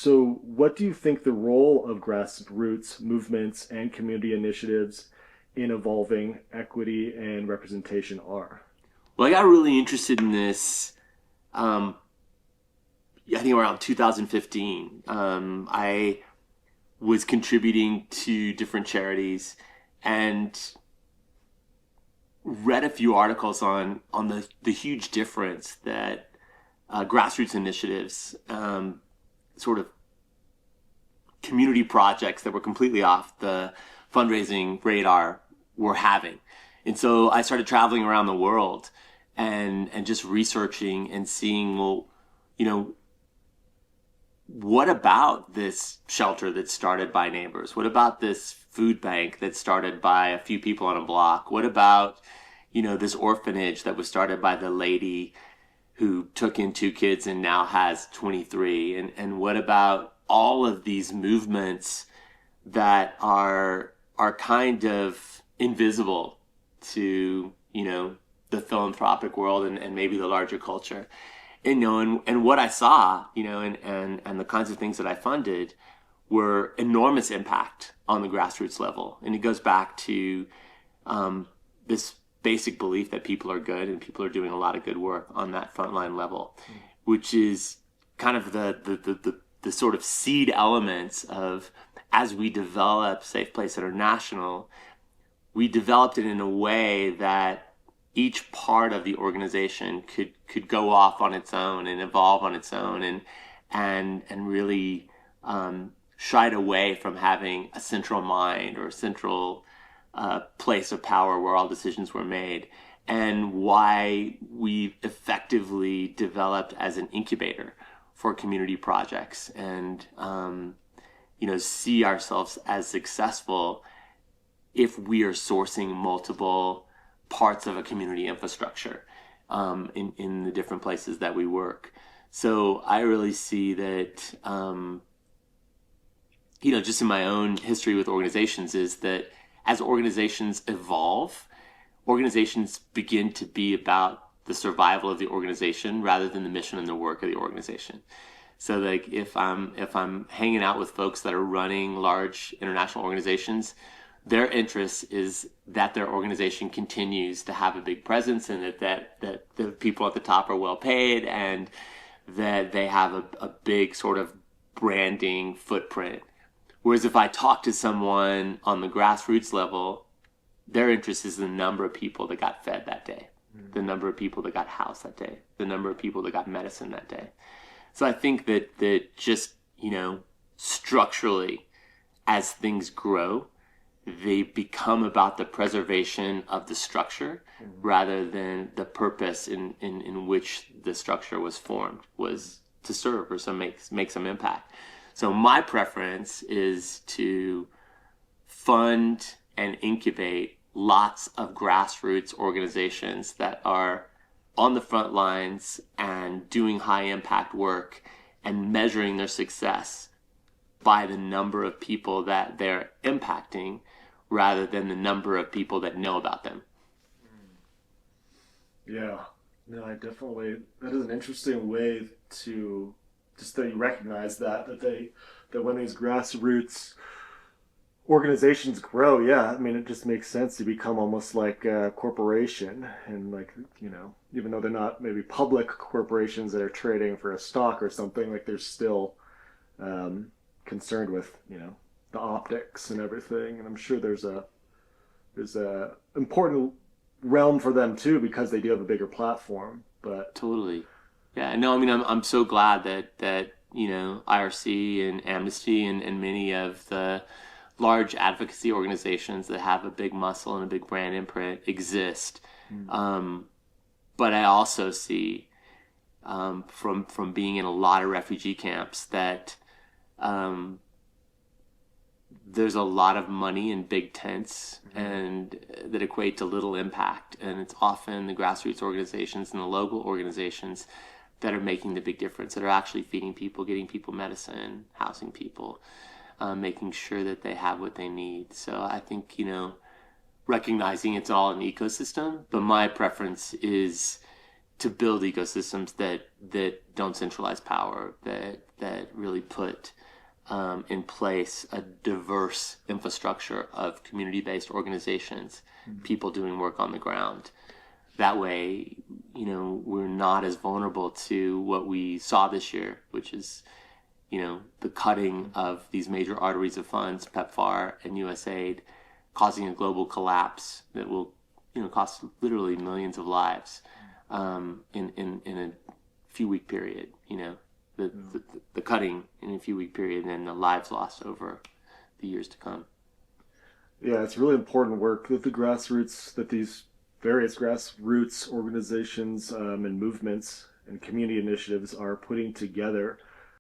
So, what do you think the role of grassroots movements and community initiatives in evolving equity and representation are? Well, I got really interested in this, um, I think around 2015. I was contributing to different charities and read a few articles on the huge difference that grassroots initiatives, sort of community projects that were completely off the fundraising radar, were having. And so I started traveling around the world and just researching and seeing, well, you know, what about this shelter that's started by neighbors? What about this food bank that's started by a few people on a block? What about, this orphanage that was started by the lady who took in two kids and now has 23? And what about all of these movements that are kind of invisible to, the philanthropic world and maybe the larger culture? And what I saw, and the kinds of things that I funded were enormous impact on the grassroots level. And it goes back to this basic belief that people are good and people are doing a lot of good work on that frontline level, which is kind of the sort of seed elements of, as we develop Safe Place International, we developed it in a way that each part of the organization could go off on its own and evolve on its own and really shied away from having a central mind or a central place of power where all decisions were made, and why we effectively developed as an incubator for community projects and see ourselves as successful if we are sourcing multiple parts of a community infrastructure in the different places that we work. So I really see that, just in my own history with organizations, is that as organizations evolve, organizations begin to be about the survival of the organization rather than the mission and the work of the organization. So like if I'm hanging out with folks that are running large international organizations, their interest is that their organization continues to have a big presence and that the people at the top are well paid and that they have a big sort of branding footprint. Whereas if I talk to someone on the grassroots level, their interest is the number of people that got fed that day, the number of people that got housed that day, the number of people that got medicine that day. So I think that just, structurally, as things grow, they become about the preservation of the structure rather than the purpose in which the structure was formed, was to serve or make some impact. So my preference is to fund and incubate lots of grassroots organizations that are on the front lines and doing high impact work and measuring their success by the number of people that they're impacting rather than the number of people that know about them. Yeah, no, that is an interesting way to just that you recognize that when these grassroots organizations grow, yeah, I mean, it just makes sense to become almost like a corporation. And like, even though they're not maybe public corporations that are trading for a stock or something, like they're still concerned with, the optics and everything. And I'm sure there's a important realm for them too, because they do have a bigger platform. But Totally. Yeah, no, I mean, I'm so glad that IRC and Amnesty and many of the large advocacy organizations that have a big muscle and a big brand imprint exist. But I also see from being in a lot of refugee camps that there's a lot of money in big tents and that equate to little impact. And it's often the grassroots organizations and the local organizations that are making the big difference, that are actually feeding people, getting people medicine, housing people, making sure that they have what they need. So I think, recognizing it's all an ecosystem, but my preference is to build ecosystems that don't centralize power, that really put in place a diverse infrastructure of community-based organizations, people doing work on the ground. That way, we're not as vulnerable to what we saw this year, which is, the cutting of these major arteries of funds, PEPFAR and USAID, causing a global collapse that will, cost literally millions of lives in a few-week period. The cutting in a few-week period, and then the lives lost over the years to come. Yeah, it's really important work that these various grassroots organizations and movements and community initiatives are putting together.